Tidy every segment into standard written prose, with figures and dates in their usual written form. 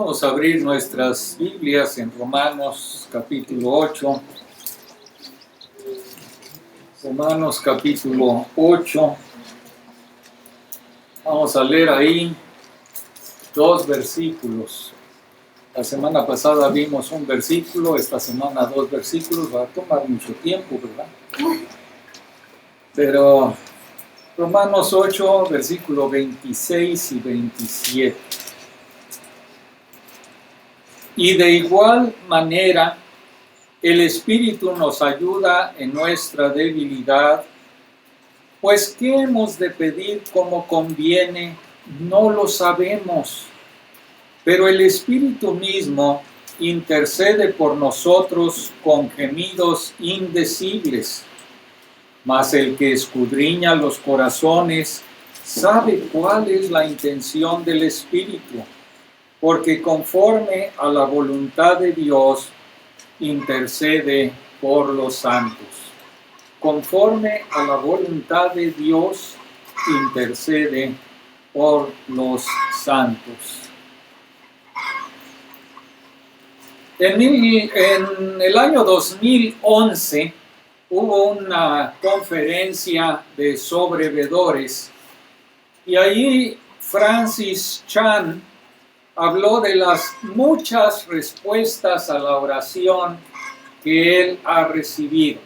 Vamos a abrir nuestras Biblias en Romanos capítulo 8. Romanos capítulo 8. Vamos a leer ahí 2 versículos. La semana pasada vimos un versículo, esta semana 2 versículos. Va a tomar mucho tiempo, ¿verdad? Pero Romanos 8, versículo 26 y 27. Y de igual manera, el Espíritu nos ayuda en nuestra debilidad, pues ¿qué hemos de pedir como conviene? No lo sabemos, pero el Espíritu mismo intercede por nosotros con gemidos indecibles. Mas el que escudriña los corazones sabe cuál es la intención del Espíritu, porque conforme a la voluntad de Dios intercede por los santos. Conforme a la voluntad de Dios intercede por los santos. En el año 2011 hubo una conferencia de sobrevedores y allí Francis Chan habló de las muchas respuestas a la oración que él ha recibido.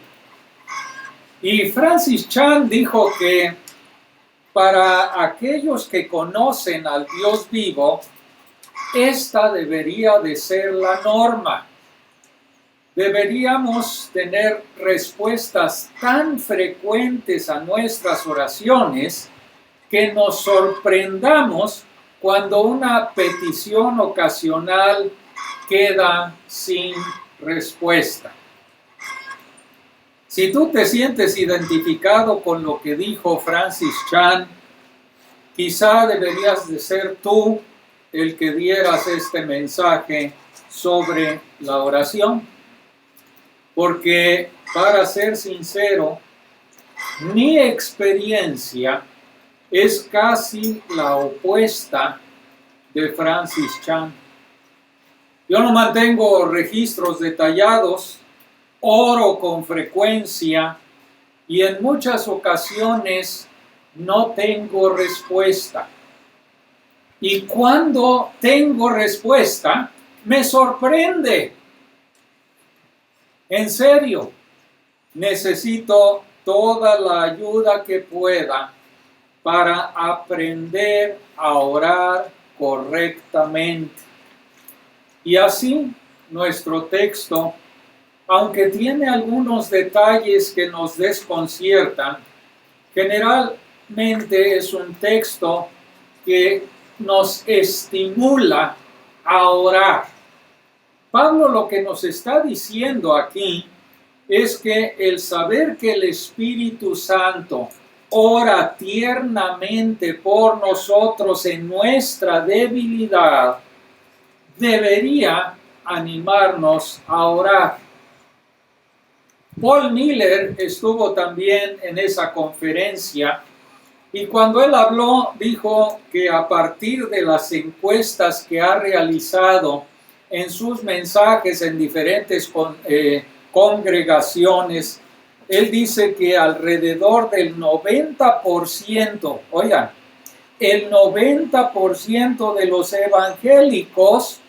Y Francis Chan dijo que para aquellos que conocen al Dios vivo, esta debería de ser la norma. Deberíamos tener respuestas tan frecuentes a nuestras oraciones que nos sorprendamos cuando una petición ocasional queda sin respuesta. Si tú te sientes identificado con lo que dijo Francis Chan, quizá deberías de ser tú el que dieras este mensaje sobre la oración. Porque, para ser sincero, mi experiencia es casi la opuesta de Francis Chan. Yo no mantengo registros detallados, oro con frecuencia y en muchas ocasiones no tengo respuesta. Y cuando tengo respuesta, me sorprende. En serio, necesito toda la ayuda que pueda para aprender a orar correctamente. Y así, nuestro texto, aunque tiene algunos detalles que nos desconciertan, generalmente es un texto que nos estimula a orar. Pablo lo que nos está diciendo aquí es que el saber que el Espíritu Santo ora tiernamente por nosotros en nuestra debilidad debería animarnos a orar. Paul Miller estuvo también en esa conferencia y cuando él habló dijo que a partir de las encuestas que ha realizado en sus mensajes en diferentes congregaciones, él dice que alrededor del 90%, oigan, el 90% de los evangélicos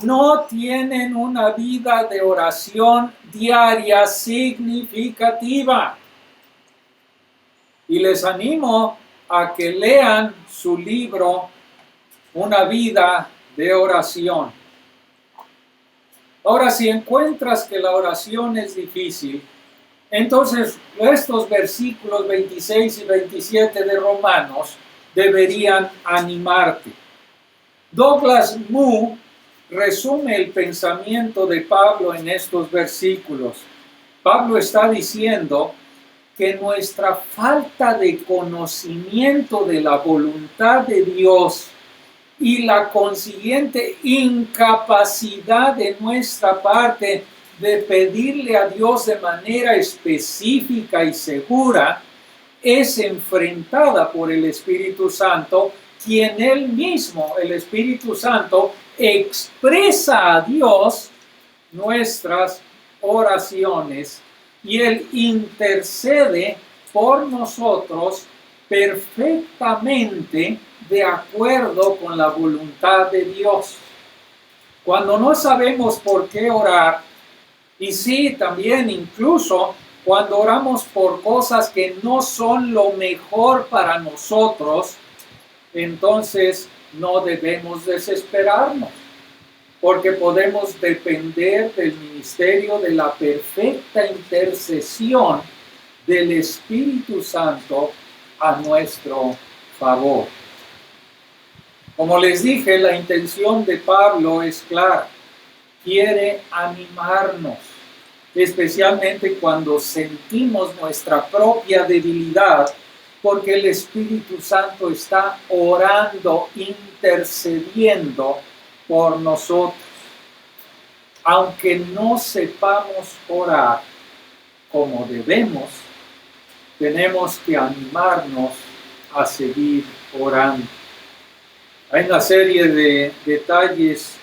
no tienen una vida de oración diaria significativa. Y les animo a que lean su libro, Una vida de oración. Ahora, si encuentras que la oración es difícil, entonces estos versículos 26 y 27 de Romanos deberían animarte. Douglas Moo resume el pensamiento de Pablo en estos versículos. Pablo está diciendo que nuestra falta de conocimiento de la voluntad de Dios y la consiguiente incapacidad de nuestra parte de pedirle a Dios de manera específica y segura es enfrentada por el Espíritu Santo, quien él mismo, el Espíritu Santo, expresa a Dios nuestras oraciones y Él intercede por nosotros perfectamente de acuerdo con la voluntad de Dios. Cuando no sabemos por qué orar, y sí, también incluso cuando oramos por cosas que no son lo mejor para nosotros, entonces no debemos desesperarnos, porque podemos depender del ministerio de la perfecta intercesión del Espíritu Santo a nuestro favor. Como les dije, la intención de Pablo es clara. Quiere animarnos, especialmente cuando sentimos nuestra propia debilidad, porque el Espíritu Santo está orando, intercediendo por nosotros. Aunque no sepamos orar como debemos, tenemos que animarnos a seguir orando. Hay una serie de detalles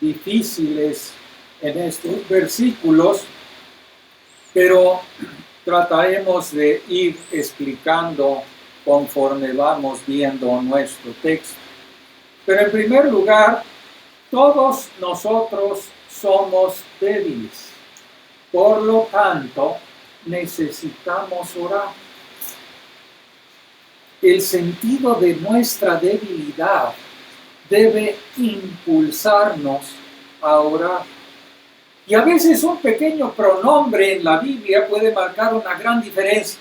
difíciles en estos versículos, pero trataremos de ir explicando conforme vamos viendo nuestro texto. Pero en primer lugar, todos nosotros somos débiles. Por lo tanto, necesitamos orar. El sentido de nuestra debilidad debe impulsarnos a orar. Y a veces un pequeño pronombre en la Biblia puede marcar una gran diferencia.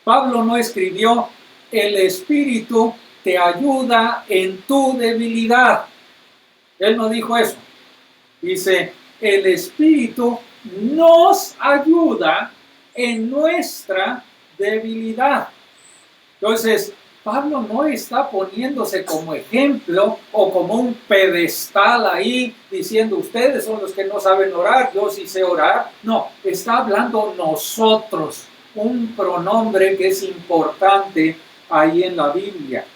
Pablo no escribió, el Espíritu te ayuda en tu debilidad. Él no dijo eso. Dice, el Espíritu nos ayuda en nuestra debilidad. Entonces, Pablo no está poniéndose como ejemplo o como un pedestal ahí diciendo ustedes son los que no saben orar, yo sí sé orar. No, está hablando nosotros, un pronombre que es importante ahí en la Biblia.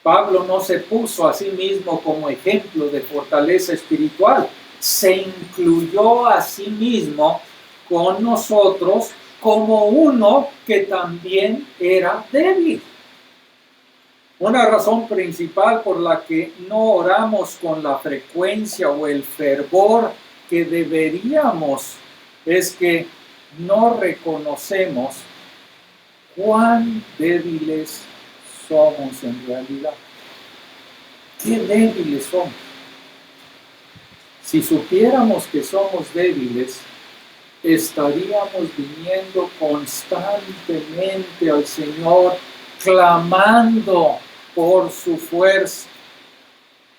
Pablo no se puso a sí mismo como ejemplo de fortaleza espiritual, se incluyó a sí mismo con nosotros como uno que también era débil. Una razón principal por la que no oramos con la frecuencia o el fervor que deberíamos es que no reconocemos cuán débiles somos en realidad. ¿Qué débiles somos? Si supiéramos que somos débiles, estaríamos viniendo constantemente al Señor, clamando por su fuerza.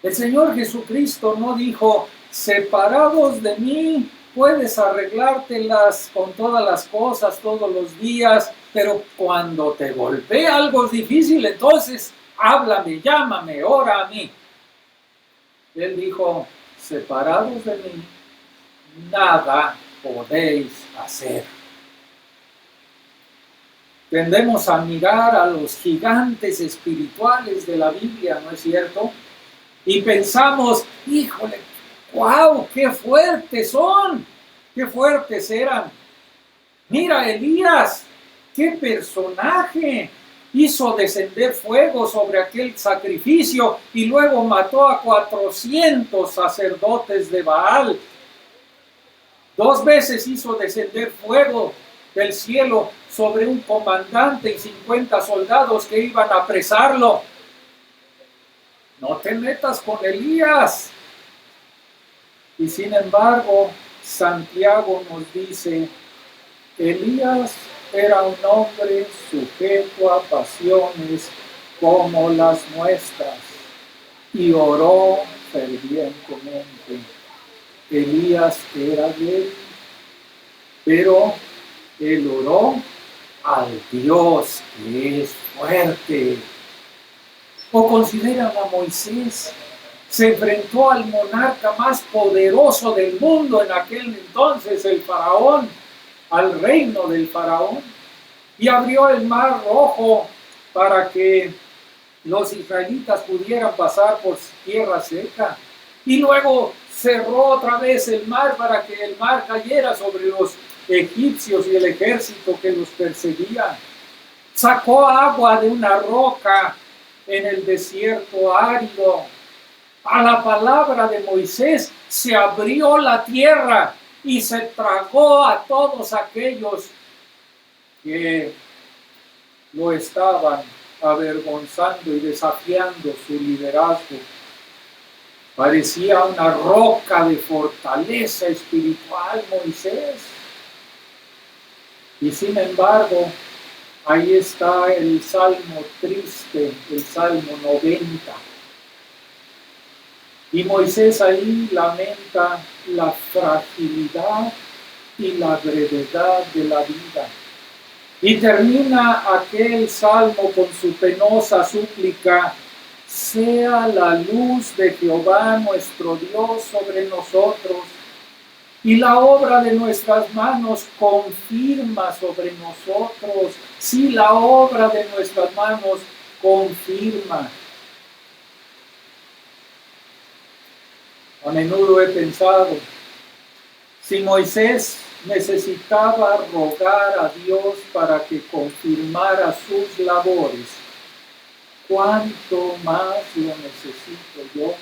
El Señor Jesucristo no dijo, separados de mí, puedes arreglártelas con todas las cosas todos los días, pero cuando te golpee algo difícil, entonces háblame, llámame, ora a mí. Él dijo, separados de mí, nada podéis hacer. Tendemos a mirar a los gigantes espirituales de la Biblia, ¿no es cierto? Y pensamos, híjole, wow, qué fuertes son, qué fuertes eran. Mira, Elías, qué personaje, hizo descender fuego sobre aquel sacrificio y luego mató a 400 sacerdotes de Baal. 2 veces hizo descender fuego del cielo sobre un comandante y 50 soldados que iban a apresarlo. No te metas con Elías. Y sin embargo, Santiago nos dice, Elías era un hombre sujeto a pasiones como las nuestras y oró fervientemente. Elías era débil, pero él oró al Dios que es fuerte. O consideran a Moisés, se enfrentó al monarca más poderoso del mundo en aquel entonces, el faraón, al reino del faraón, y abrió el mar rojo para que los israelitas pudieran pasar por tierra seca. y luego cerró otra vez el mar para que el mar cayera sobre los egipcios y el ejército que los perseguía. Sacó agua de una roca en el desierto árido. A la palabra de Moisés se abrió la tierra y se tragó a todos aquellos que lo estaban avergonzando y desafiando su liderazgo. Parecía una roca de fortaleza espiritual Moisés. Y sin embargo, ahí está el salmo triste, el salmo 90. Y Moisés ahí lamenta la fragilidad y la brevedad de la vida. Y termina aquel salmo con su penosa súplica: sea la luz de Jehová nuestro Dios sobre nosotros, y la obra de nuestras manos confirma sobre nosotros. Sí, la obra de nuestras manos confirma. A menudo he pensado, si Moisés necesitaba rogar a Dios para que confirmara sus labores, ¿cuánto más lo necesito yo?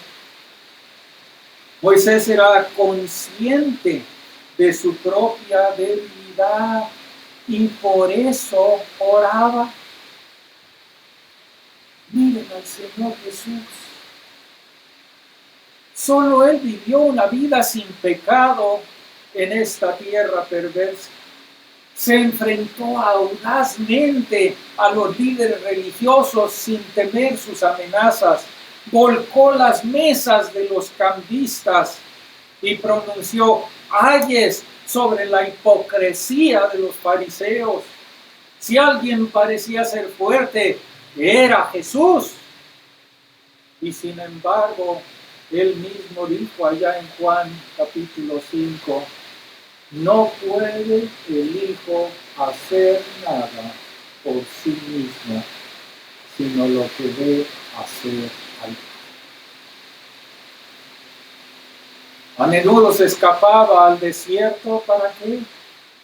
Moisés era consciente de su propia debilidad y por eso oraba. Miren al Señor Jesús. Solo Él vivió una vida sin pecado en esta tierra perversa. Se enfrentó audazmente a los líderes religiosos sin temer sus amenazas. Volcó las mesas de los cambistas y pronunció ayes sobre la hipocresía de los fariseos. Si alguien parecía ser fuerte, era Jesús. Y sin embargo, él mismo dijo allá en Juan capítulo 5, no puede el Hijo hacer nada por sí mismo, sino lo que ve hacer al Padre. A menudo se escapaba al desierto, ¿para qué?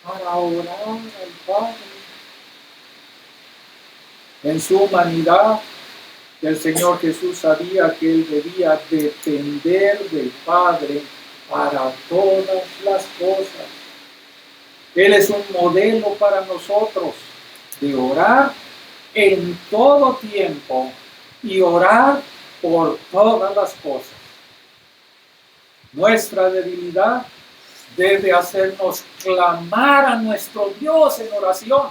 Para orar al Padre. En su humanidad, el Señor Jesús sabía que Él debía depender del Padre para todas las cosas. Él es un modelo para nosotros de orar en todo tiempo y orar por todas las cosas. Nuestra debilidad debe hacernos clamar a nuestro Dios en oración.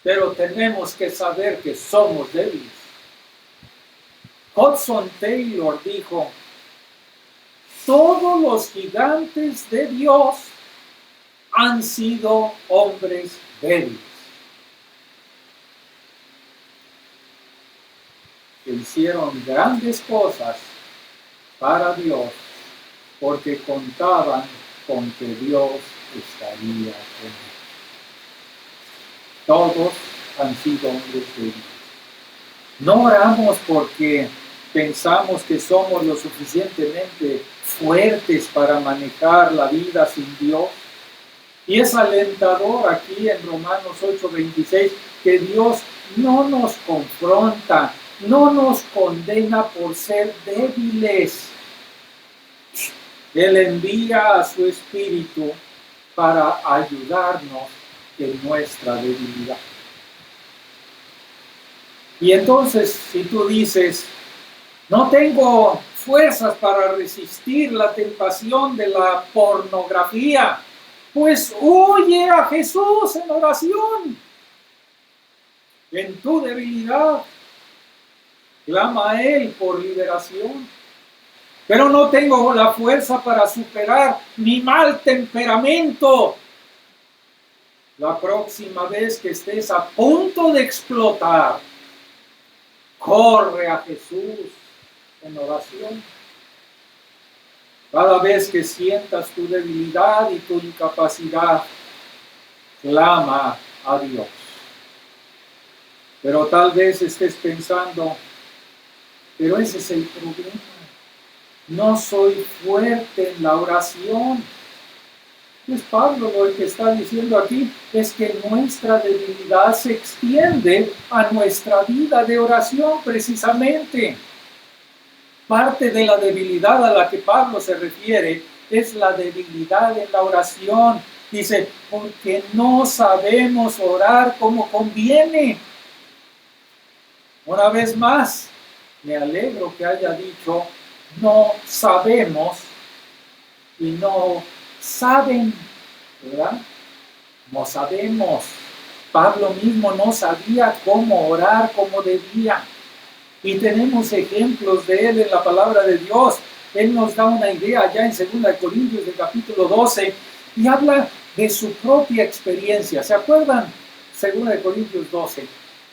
Pero tenemos que saber que somos débiles. Hudson Taylor dijo, todos los gigantes de Dios han sido hombres débiles. Que hicieron grandes cosas para Dios porque contaban con que Dios estaría con ellos. Todos han sido hombres débiles. No oramos porque pensamos que somos lo suficientemente fuertes para manejar la vida sin Dios. Y es alentador aquí en Romanos 8:26 que Dios no nos confronta, no nos condena por ser débiles. Él envía a su Espíritu para ayudarnos en nuestra debilidad. Y entonces, si tú dices, no tengo fuerzas para resistir la tentación de la pornografía, pues huye a Jesús en oración. En tu debilidad, clama a Él por liberación. Pero no tengo la fuerza para superar mi mal temperamento. La próxima vez que estés a punto de explotar, corre a Jesús en oración. Cada vez que sientas tu debilidad y tu incapacidad, clama a Dios. Pero tal vez estés pensando, pero ese es el problema. no soy fuerte en la oración. Pues Pablo lo que está diciendo aquí es que nuestra debilidad se extiende a nuestra vida de oración precisamente. Parte de la debilidad a la que Pablo se refiere es la debilidad en la oración. Dice, porque no sabemos orar como conviene. Una vez más, me alegro que haya dicho, no sabemos y no saben, ¿verdad? No sabemos. Pablo mismo no sabía cómo orar como debía. Y tenemos ejemplos de él en la palabra de Dios. Él nos da una idea ya en 2 Corintios, del capítulo 12, y habla de su propia experiencia. ¿Se acuerdan? 2 Corintios 12.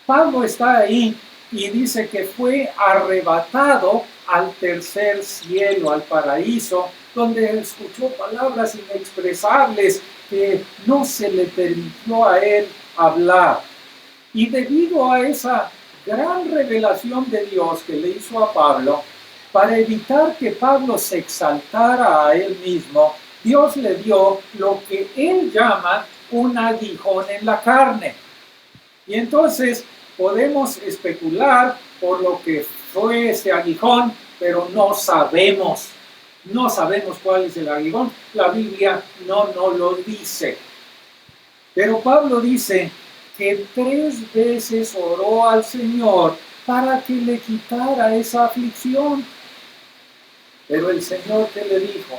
Pablo está ahí y dice que fue arrebatado al tercer cielo, al paraíso, donde escuchó palabras inexpresables que no se le permitió a él hablar. Y debido a esa gran revelación de Dios que le hizo a Pablo, para evitar que Pablo se exaltara a él mismo, Dios le dio lo que él llama un aguijón en la carne. Y entonces podemos especular por lo que fue este aguijón, pero no sabemos. No sabemos cuál es el aguijón. La Biblia no nos lo dice. Pero Pablo dice que 3 veces oró al Señor para que le quitara esa aflicción. Pero el Señor, ¿qué le dijo?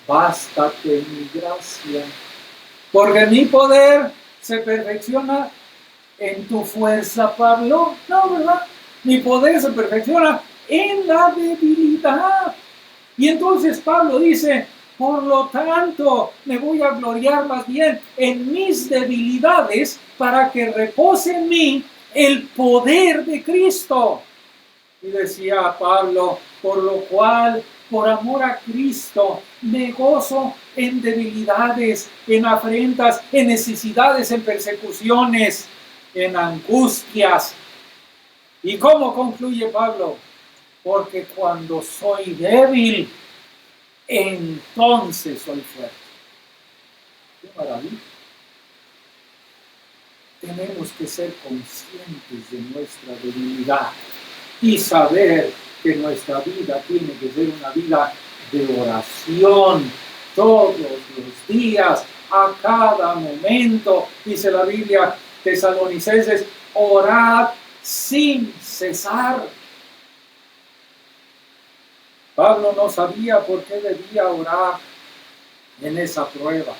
Bástate mi gracia, porque mi poder se perfecciona en tu fuerza, Pablo. No, ¿verdad? Mi poder se perfecciona en la debilidad. Y entonces Pablo dice, por lo tanto, me voy a gloriar más bien en mis debilidades para que repose en mí el poder de Cristo. Y decía Pablo, por lo cual, por amor a Cristo, me gozo en debilidades, en afrentas, en necesidades, en persecuciones, en angustias. ¿Y cómo concluye Pablo? Porque cuando soy débil, entonces soy fuerte. ¡Qué maravilla! Tenemos que ser conscientes de nuestra debilidad y saber que nuestra vida tiene que ser una vida de oración todos los días, a cada momento. Dice la Biblia, Tesalonicenses, orad sin cesar. Pablo no sabía por qué debía orar en esa prueba.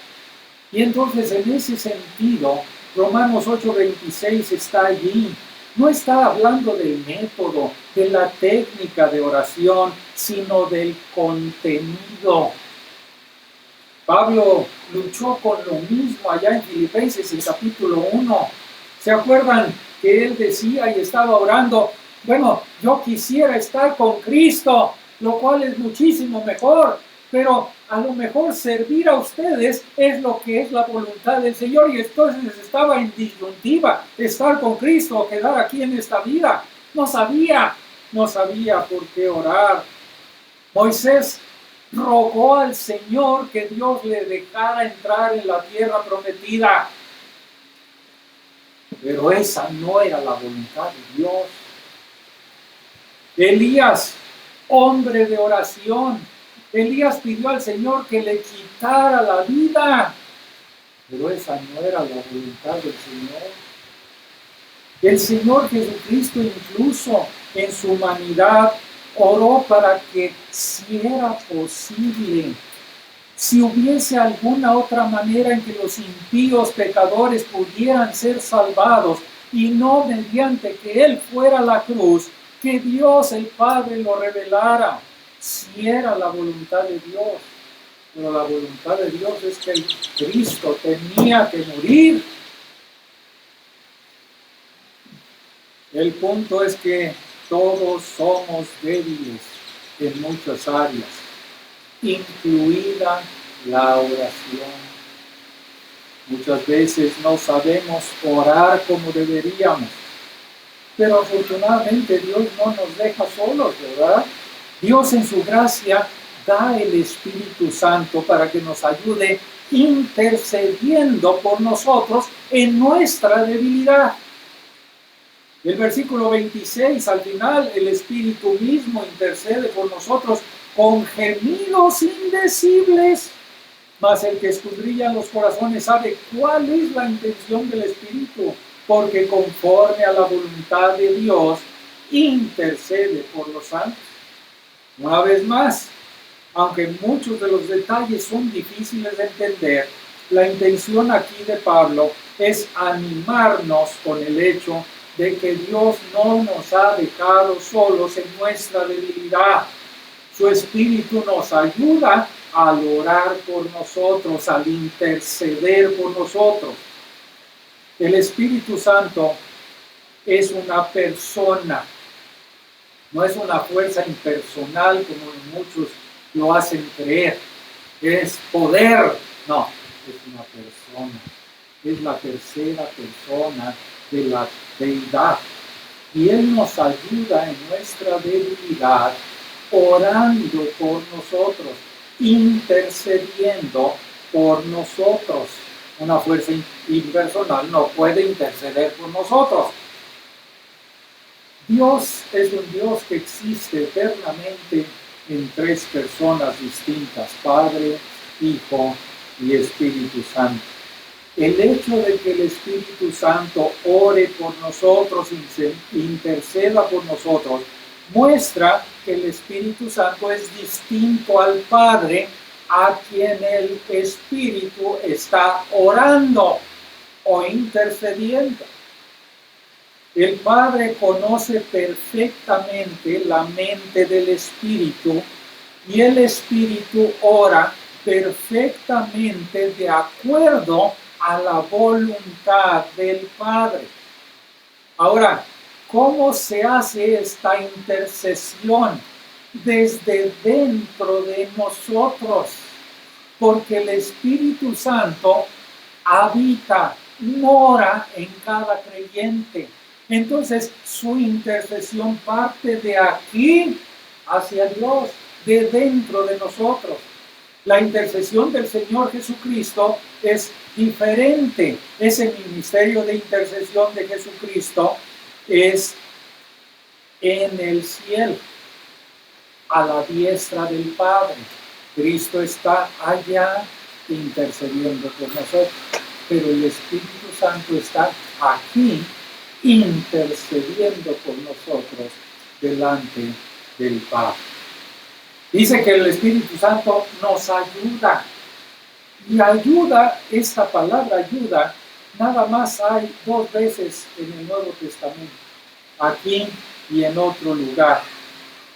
Y entonces en ese sentido, Romanos 8:26 está allí. No está hablando del método, de la técnica de oración, sino del contenido. Pablo luchó con lo mismo allá en Filipenses, el capítulo 1. ¿Se acuerdan que él decía y estaba orando? Bueno, yo quisiera estar con Cristo, lo cual es muchísimo mejor, pero a lo mejor servir a ustedes es lo que es la voluntad del Señor. Y entonces estaba en disyuntiva, estar con Cristo o quedar aquí en esta vida. No sabía por qué orar. Moisés rogó al Señor que Dios le dejara entrar en la tierra prometida, pero esa no era la voluntad de Dios. Elías, hombre de oración, Elías pidió al Señor que le quitara la vida, pero esa no era la voluntad del Señor. El Señor Jesucristo, incluso en su humanidad, oró para que, si era posible, si hubiese alguna otra manera en que los impíos pecadores pudieran ser salvados y no mediante que Él fuera a la cruz, que Dios el Padre lo revelara, si era la voluntad de Dios. Pero la voluntad de Dios es que Cristo tenía que morir. El punto es que todos somos débiles en muchas áreas, incluida la oración. Muchas veces no sabemos orar como deberíamos, pero afortunadamente Dios no nos deja solos, ¿verdad? Dios en su gracia da el Espíritu Santo para que nos ayude intercediendo por nosotros en nuestra debilidad. El versículo 26, al final, el Espíritu mismo intercede por nosotros con gemidos indecibles. Mas el que escudriña los corazones sabe cuál es la intención del Espíritu, porque conforme a la voluntad de Dios, intercede por los santos. Una vez más, aunque muchos de los detalles son difíciles de entender, la intención aquí de Pablo es animarnos con el hecho de que Dios no nos ha dejado solos en nuestra debilidad. Su Espíritu nos ayuda al orar por nosotros, al interceder por nosotros. El Espíritu Santo es una persona, no es una fuerza impersonal como muchos lo hacen creer. Es poder, no, es una persona, es la tercera persona de la deidad. Y Él nos ayuda en nuestra debilidad, orando por nosotros, intercediendo por nosotros. Una fuerza impersonal no puede interceder por nosotros. Dios es un Dios que existe eternamente en tres personas distintas: Padre, Hijo y Espíritu Santo. El hecho de que el Espíritu Santo ore por nosotros, interceda por nosotros, muestra que el Espíritu Santo es distinto al Padre, a quien el Espíritu está orando o intercediendo. El Padre conoce perfectamente la mente del Espíritu y el Espíritu ora perfectamente de acuerdo a la voluntad del Padre. Ahora, ¿cómo se hace esta intercesión? Desde dentro de nosotros, porque el Espíritu Santo habita, mora en cada creyente. Entonces, su intercesión parte de aquí hacia Dios, de dentro de nosotros. La intercesión del Señor Jesucristo es diferente. Ese ministerio de intercesión de Jesucristo es en el cielo, a la diestra del Padre. Cristo está allá intercediendo por nosotros, pero el Espíritu Santo está aquí intercediendo por nosotros delante del Padre. Dice que el Espíritu Santo nos ayuda. Y ayuda, esta palabra ayuda, nada más hay 2 veces en el Nuevo Testamento, aquí y en otro lugar.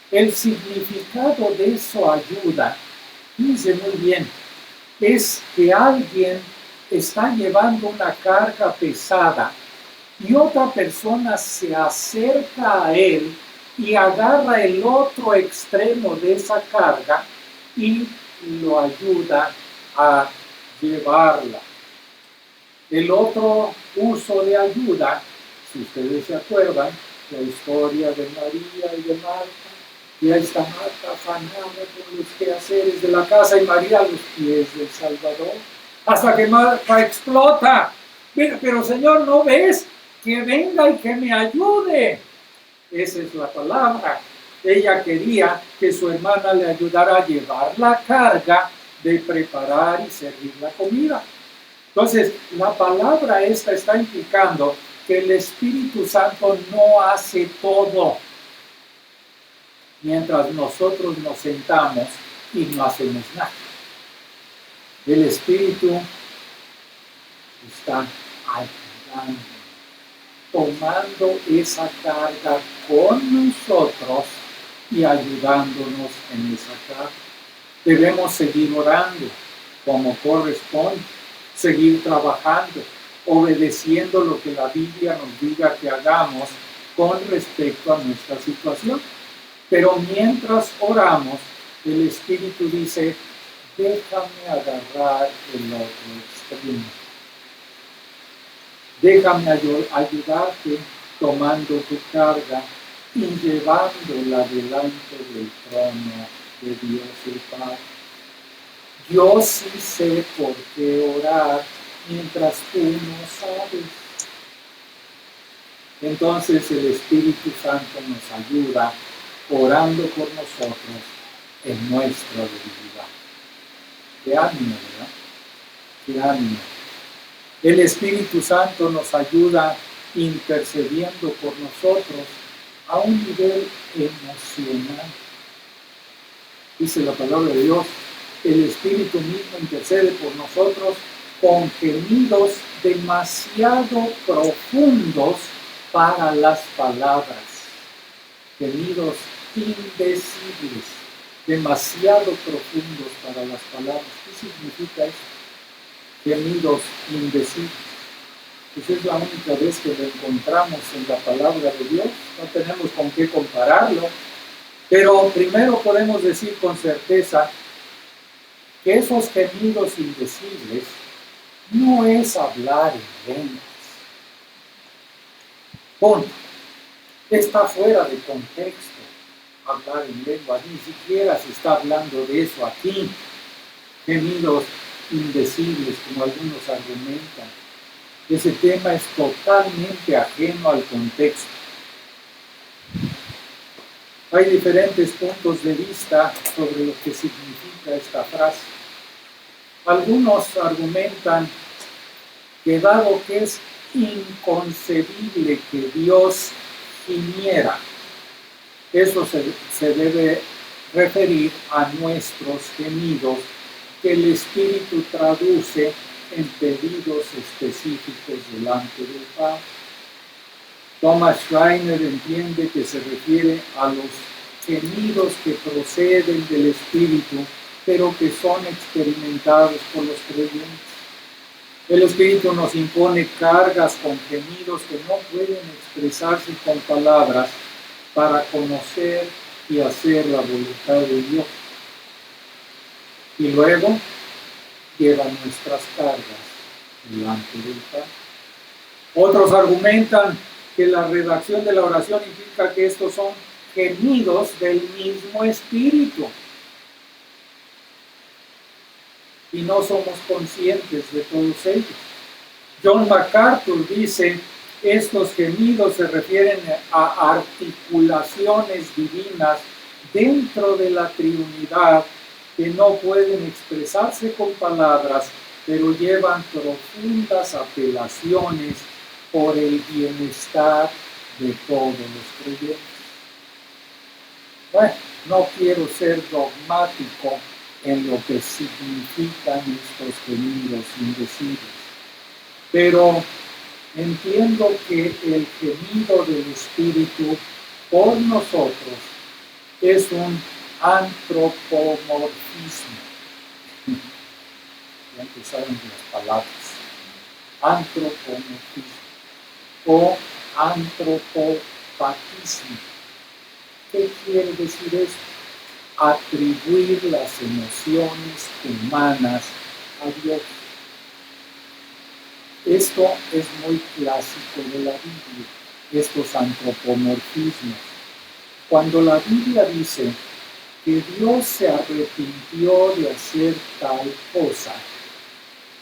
El significado de eso ayuda, fíjense muy bien, es que alguien está llevando una carga pesada y otra persona se acerca a él y agarra el otro extremo de esa carga y lo ayuda a llevarla. El otro uso de ayuda, si ustedes se acuerdan, la historia de María y de Marta, y ahí está Marta afanada con los quehaceres de la casa y María a los pies del Salvador, hasta que Marta explota. Pero Señor, ¿no ves? Que venga y que me ayude. Esa es la palabra. Ella quería que su hermana le ayudara a llevar la carga de preparar y servir la comida. Entonces, la palabra esta está implicando que el Espíritu Santo no hace todo, mientras nosotros nos sentamos y no hacemos nada. El Espíritu está ayudando, tomando esa carga con nosotros y ayudándonos en esa carga. Debemos seguir orando como corresponde, seguir trabajando, obedeciendo lo que la Biblia nos diga que hagamos con respecto a nuestra situación. Pero mientras oramos, el Espíritu dice: déjame agarrar el otro extremo. Déjame ayudarte tomando tu carga y llevándola delante del trono de Dios el Padre. Yo sí sé por qué orar mientras tú no sabes. Entonces el Espíritu Santo nos ayuda orando por nosotros en nuestra debilidad. Qué ánimo, ¿verdad? Qué ánimo. El Espíritu Santo nos ayuda intercediendo por nosotros a un nivel emocional. Dice la palabra de Dios, el Espíritu mismo intercede por nosotros con gemidos demasiado profundos para las palabras. Gemidos indecibles, demasiado profundos para las palabras. ¿Qué significa eso? Gemidos indecibles. Pues es la única vez que lo encontramos en la palabra de Dios. No tenemos con qué compararlo. Pero primero podemos decir con certeza que esos gemidos indecibles no es hablar en lenguas. Punto. Está fuera de contexto hablar en lenguas. Ni siquiera se está hablando de eso aquí. Gemidos indecibles, como algunos argumentan. Ese tema es totalmente ajeno al contexto. Hay diferentes puntos de vista sobre lo que significa esta frase. Algunos argumentan que dado que es inconcebible que Dios gimiera, eso se debe referir a nuestros gemidos que el Espíritu traduce en pedidos específicos delante del Padre. Thomas Schreiner entiende que se refiere a los gemidos que proceden del Espíritu, pero que son experimentados por los creyentes. El Espíritu nos impone cargas con gemidos que no pueden expresarse con palabras para conocer y hacer la voluntad de Dios. Y luego lleva nuestras cargas delante del Padre. Otros argumentan que la redacción de la oración implica que estos son gemidos del mismo Espíritu. Y no somos conscientes de todos ellos. John MacArthur dice, estos gemidos se refieren a articulaciones divinas dentro de la Trinidad que no pueden expresarse con palabras, pero llevan profundas apelaciones por el bienestar de todos los creyentes. Bueno, no quiero ser dogmático en lo que significan estos gemidos indecibles, pero entiendo que el gemido del Espíritu por nosotros es un antropomorfismo. Ya empezaron las palabras. Antropomorfismo o antropopatismo. ¿Qué quiere decir esto? Atribuir las emociones humanas a Dios. Esto es muy clásico de la Biblia, estos antropomorfismos. Cuando la Biblia dice que Dios se arrepintió de hacer tal cosa,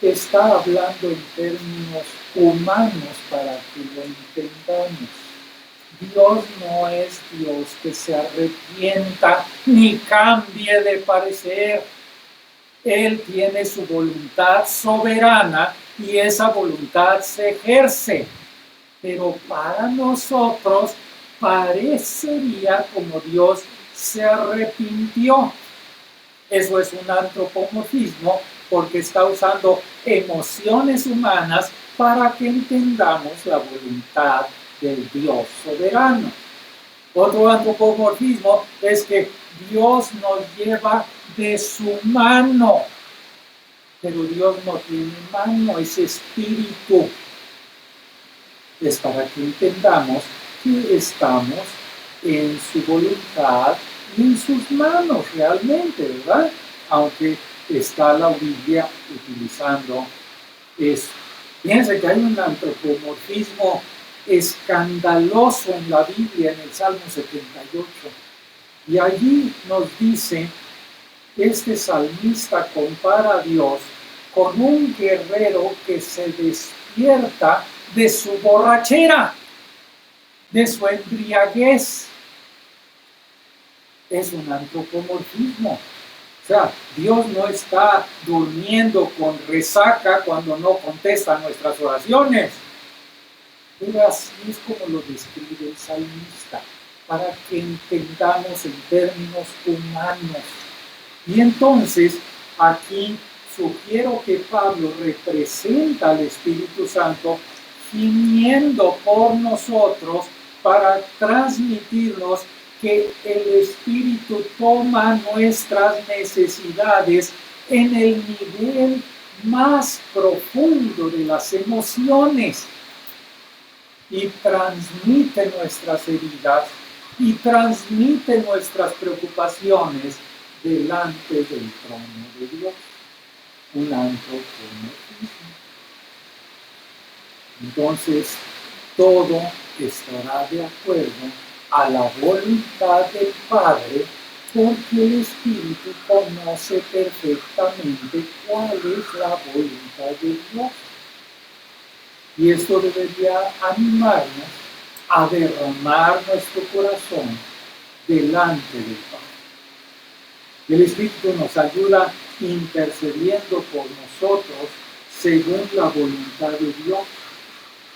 está hablando en términos humanos para que lo entendamos. Dios no es Dios que se arrepienta ni cambie de parecer. Él tiene su voluntad soberana y esa voluntad se ejerce. Pero para nosotros parecería como Dios se arrepintió. Eso es un antropomorfismo porque está usando emociones humanas para que entendamos la voluntad del Dios soberano. Otro antropomorfismo es que Dios nos lleva de su mano, pero Dios no tiene mano, es espíritu. Es para que entendamos que estamos en su voluntad y en sus manos realmente, ¿verdad? Aunque está la Biblia utilizando eso. Fíjense que hay un antropomorfismo escandaloso en la Biblia, en el Salmo 78. Y allí nos dice, este salmista compara a Dios con un guerrero que se despierta de su borrachera, de su embriaguez. Es un antropomorfismo. O sea, Dios no está durmiendo con resaca cuando no contesta nuestras oraciones. Pero así es como lo describe el salmista, para que entendamos en términos humanos. Y entonces, aquí sugiero que Pablo representa al Espíritu Santo gimiendo por nosotros para transmitirnos que el Espíritu toma nuestras necesidades en el nivel más profundo de las emociones y transmite nuestras heridas y transmite nuestras preocupaciones delante del trono de Dios. Un antropomorfismo. Entonces, todo estará de acuerdo a la voluntad del Padre, porque el Espíritu conoce perfectamente cuál es la voluntad de Dios. Y esto debería animarnos a derramar nuestro corazón delante del Padre. El Espíritu nos ayuda intercediendo por nosotros según la voluntad de Dios.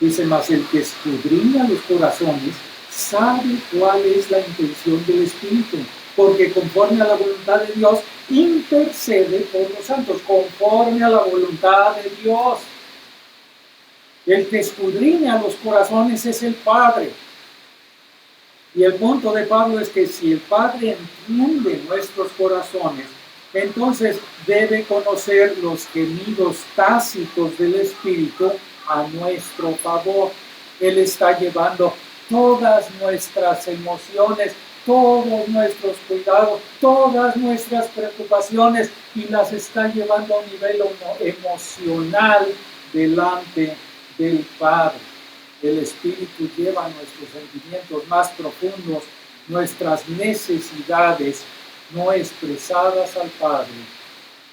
Dice, mas el que escudriña los corazones sabe cuál es la intención del Espíritu, porque conforme a la voluntad de Dios intercede por los santos, conforme a la voluntad de Dios. El que escudriña los corazones es el Padre. Y el punto de Pablo es que si el Padre entiende nuestros corazones, entonces debe conocer los gemidos tácitos del Espíritu a nuestro favor. Él está llevando todas nuestras emociones, todos nuestros cuidados, todas nuestras preocupaciones y las está llevando a un nivel emocional delante del Padre. El Espíritu lleva nuestros sentimientos más profundos, nuestras necesidades no expresadas al Padre,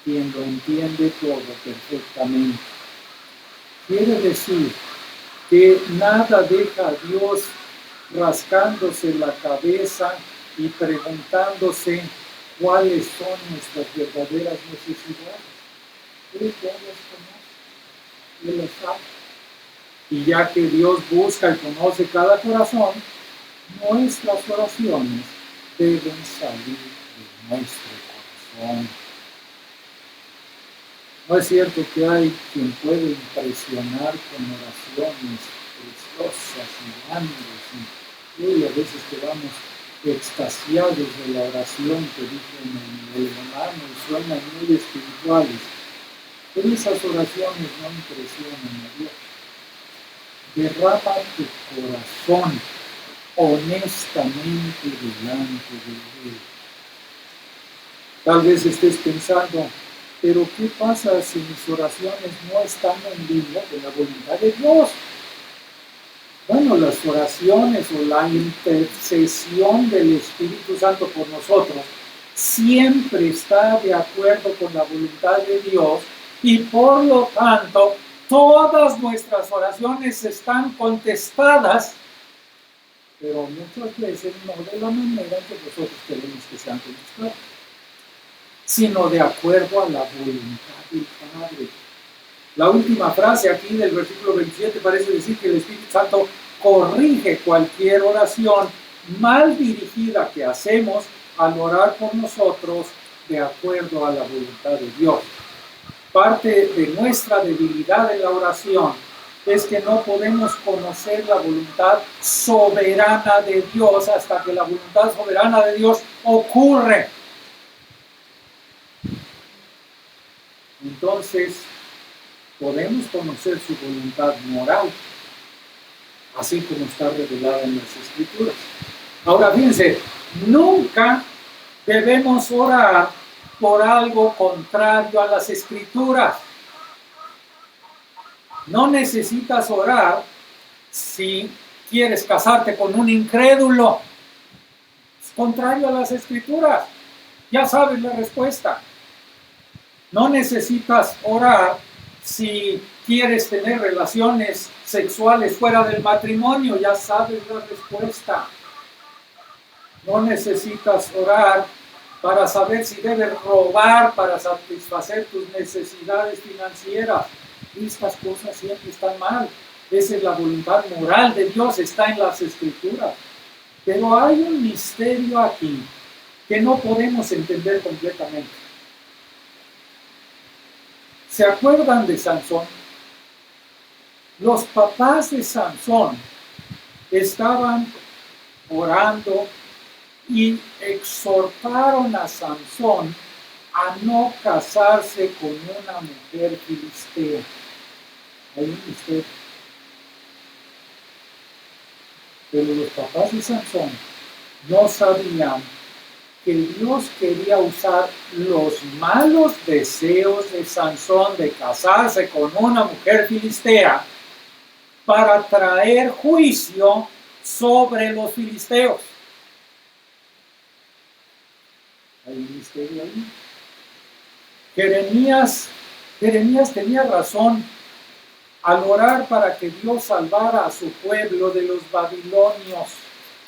quien lo entiende todo perfectamente. Quiere decir que nada deja a Dios rascándose la cabeza y preguntándose cuáles son nuestras verdaderas necesidades. Él ya las conoce, Él las sabe. Y ya que Dios busca y conoce cada corazón, nuestras oraciones deben salir de nuestro corazón. No es cierto que hay quien puede impresionar con oraciones preciosas y grandes, y a veces quedamos extasiados de la oración que dicen en el hermano y suenan muy espirituales, pero esas oraciones no impresionan a Dios. Derrama tu corazón honestamente delante de Él. Tal vez estés pensando, pero ¿qué pasa si mis oraciones no están en línea con la voluntad de Dios? Bueno, las oraciones o la intercesión del Espíritu Santo por nosotros siempre está de acuerdo con la voluntad de Dios y por lo tanto todas nuestras oraciones están contestadas, pero muchas veces no de la manera que nosotros queremos que sean contestadas, sino de acuerdo a la voluntad del Padre. La última frase aquí del versículo 27 parece decir que el Espíritu Santo corrige cualquier oración mal dirigida que hacemos al orar por nosotros de acuerdo a la voluntad de Dios. Parte de nuestra debilidad en la oración es que no podemos conocer la voluntad soberana de Dios hasta que la voluntad soberana de Dios ocurre. Entonces, podemos conocer su voluntad moral, así como está revelada en las Escrituras. Ahora, fíjense, nunca debemos orar por algo contrario a las Escrituras. No necesitas orar si quieres casarte con un incrédulo. Es contrario a las Escrituras. Ya sabes la respuesta. No necesitas orar si quieres tener relaciones sexuales fuera del matrimonio. Ya sabes la respuesta. No necesitas orar para saber si debes robar para satisfacer tus necesidades financieras. Estas cosas siempre están mal. Esa es la voluntad moral de Dios, está en las Escrituras. Pero hay un misterio aquí que no podemos entender completamente. ¿Se acuerdan de Sansón? Los papás de Sansón estaban orando y exhortaron a Sansón a no casarse con una mujer filistea. Hay un misterio. Pero los papás de Sansón no sabían que Dios quería usar los malos deseos de Sansón de casarse con una mujer filistea para traer juicio sobre los filisteos. Hay un misterio ahí. Jeremías tenía razón al orar para que Dios salvara a su pueblo de los babilonios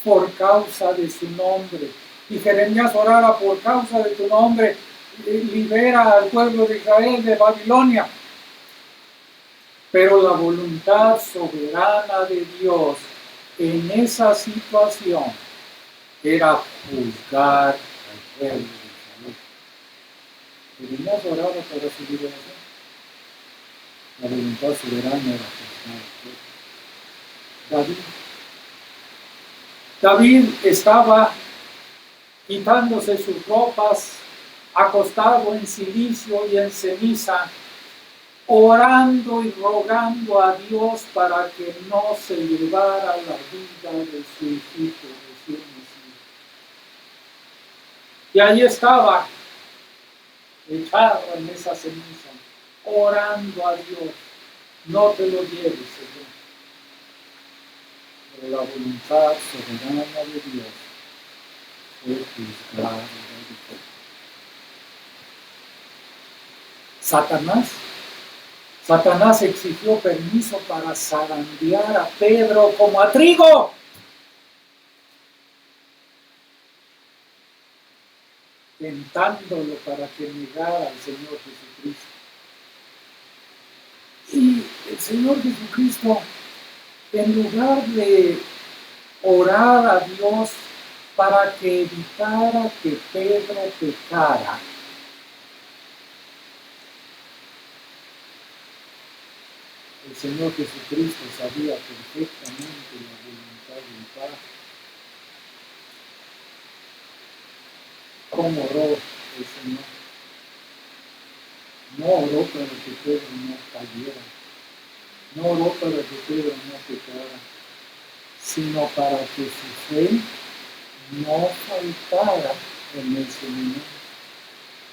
por causa de su nombre. Y Jeremías orara: por causa de tu nombre, libera al pueblo de Israel de Babilonia. Pero la voluntad soberana de Dios en esa situación era juzgar al pueblo de Israel. Jeremías oraba para su liberación. La voluntad soberana era juzgar al pueblo. David estaba quitándose sus ropas, acostado en cilicio y en ceniza, orando y rogando a Dios para que no se llevara la vida de su hijito recién nacido. Y ahí estaba, echado en esa ceniza, orando a Dios: no te lo lleves, Señor. Pero la voluntad soberana de Dios fue juzgar al pueblo. Satanás exigió permiso para zarandear a Pedro como a trigo. Tentándolo para que negara al Señor Jesucristo. Y el Señor Jesucristo, en lugar de orar a Dios para que evitara que Pedro pecara, el Señor Jesucristo sabía perfectamente la voluntad del Padre. ¿Cómo oró el Señor? No oró para que Pedro no cayera, no oró para que Pedro no pecara, sino para que su fe no faltara en ese momento.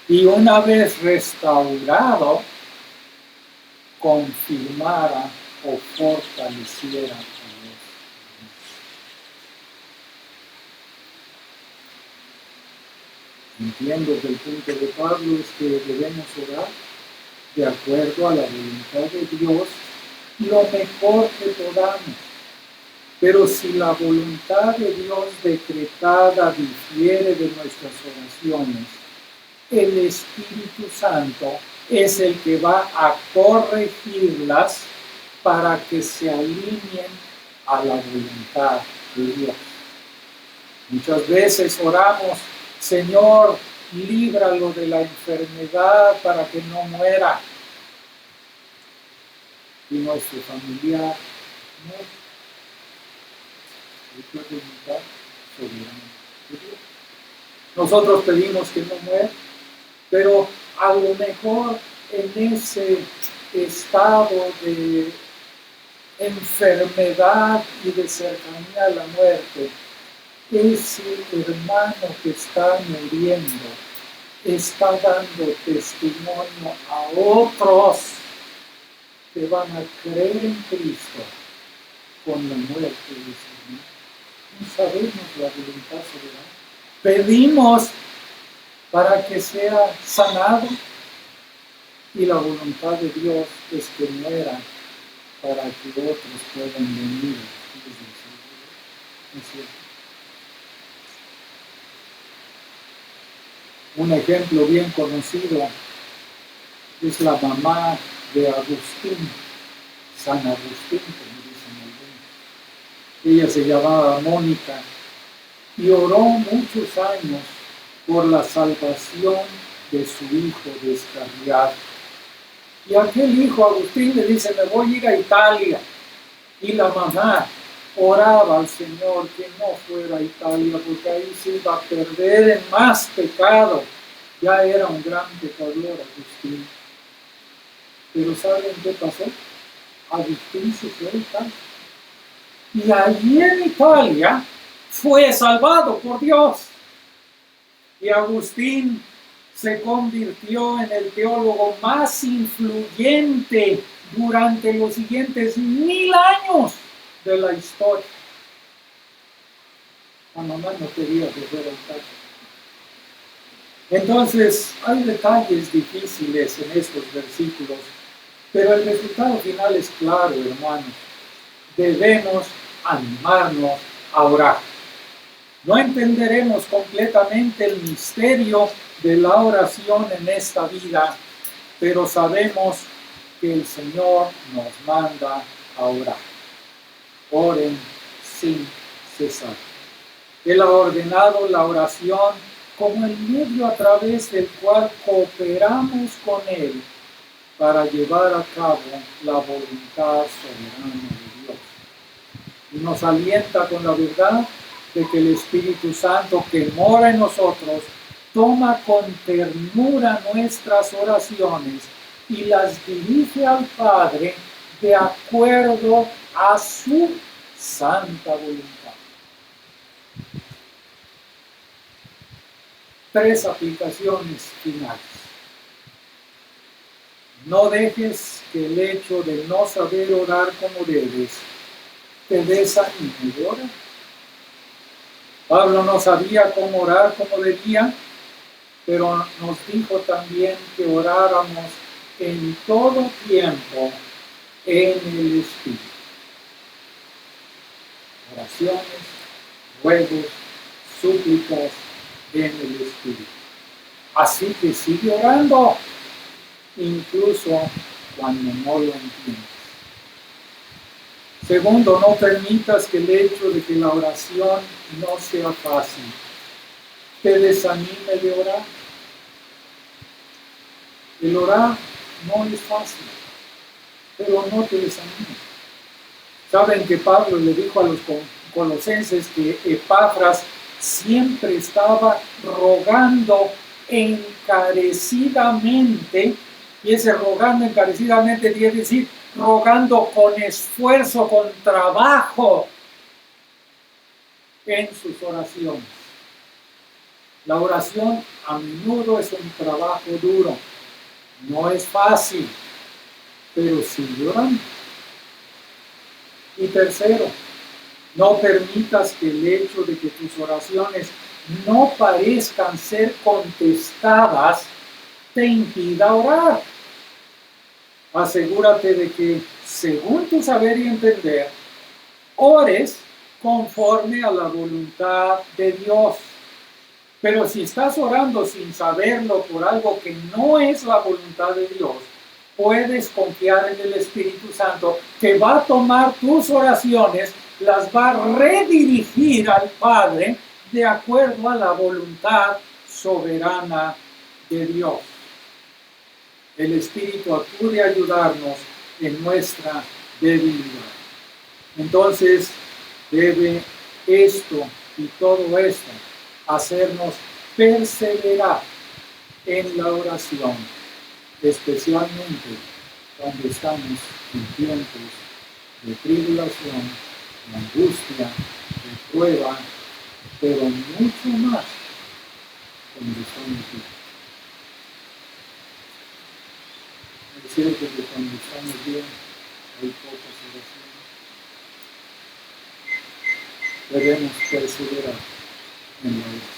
Y una vez restaurado, confirmara o fortaleciera a Dios. Entiendo que el punto de Pablo es que debemos orar de acuerdo a la voluntad de Dios lo mejor que podamos. Pero si la voluntad de Dios decretada difiere de nuestras oraciones, el Espíritu Santo es el que va a corregirlas para que se alineen a la voluntad de Dios. Muchas veces oramos: Señor, líbralo de la enfermedad para que no muera. Y nuestro familiar muere. Es la voluntad soberana de Dios. Nosotros pedimos que no muera, pero a lo mejor en ese estado de enfermedad y de cercanía a la muerte, ese hermano que está muriendo está dando testimonio a otros que van a creer en Cristo con la muerte de su Hijo. No sabemos la voluntad soberana. Pedimos para que sea sanado, y la voluntad de Dios es que muera para que otros puedan venir a los pies del Señor. ¿No es cierto? Un ejemplo bien conocido es la mamá de Agustín, San Agustín, como dicen algunos. Ella se llamaba Mónica y oró muchos años por la salvación de su hijo descarriado. Y aquel hijo Agustín le dice: me voy a ir a Italia. Y la mamá oraba al Señor que no fuera a Italia, porque ahí se iba a perder en más pecado. Ya era un gran pecador Agustín. Pero ¿saben qué pasó? Agustín se fue a Italia. Y allí en Italia fue salvado por Dios. Y Agustín se convirtió en el teólogo más influyente durante los siguientes 1000 años de la historia. La mamá no quería que fuera a Italia. Entonces, hay detalles difíciles en estos versículos, pero el resultado final es claro, hermanos. Debemos animarnos a orar. No entenderemos completamente el misterio de la oración en esta vida, pero sabemos que el Señor nos manda a orar. Oren sin cesar. Él ha ordenado la oración como el medio a través del cual cooperamos con Él para llevar a cabo la voluntad soberana de Dios. Y nos alienta con la verdad de que el Espíritu Santo que mora en nosotros toma con ternura nuestras oraciones y las dirige al Padre de acuerdo a su santa voluntad. 3 aplicaciones finales. No dejes que el hecho de no saber orar como debes te desanime de orar. Pablo no sabía cómo orar como debía, pero nos dijo también que oráramos en todo tiempo en el Espíritu. Oraciones, ruegos, súplicas en el Espíritu. Así que sigue orando, incluso cuando no lo entiendes. Segundo, no permitas que el hecho de que la oración no sea fácil te desanime de orar. El orar no es fácil, pero no te desanime. Saben que Pablo le dijo a los colosenses que Epafras siempre estaba rogando encarecidamente, y ese rogando encarecidamente quiere decir rogando con esfuerzo, con trabajo en sus oraciones. La oración a menudo es un trabajo duro, no es fácil, pero sigue orando. Y tercero, no permitas que el hecho de que tus oraciones no parezcan ser contestadas te impida orar. Asegúrate de que, según tu saber y entender, ores conforme a la voluntad de Dios. Pero si estás orando sin saberlo por algo que no es la voluntad de Dios, puedes confiar en el Espíritu Santo que va a tomar tus oraciones, las va a redirigir al Padre de acuerdo a la voluntad soberana de Dios. El Espíritu acude a ayudarnos en nuestra debilidad. Entonces, debe esto y todo esto hacernos perseverar en la oración, especialmente cuando estamos en tiempos de tribulación, de angustia, de prueba, pero mucho más cuando estamos bien. Es cierto que cuando estamos bien hay pocas oraciones. debemos perseverar en la oración.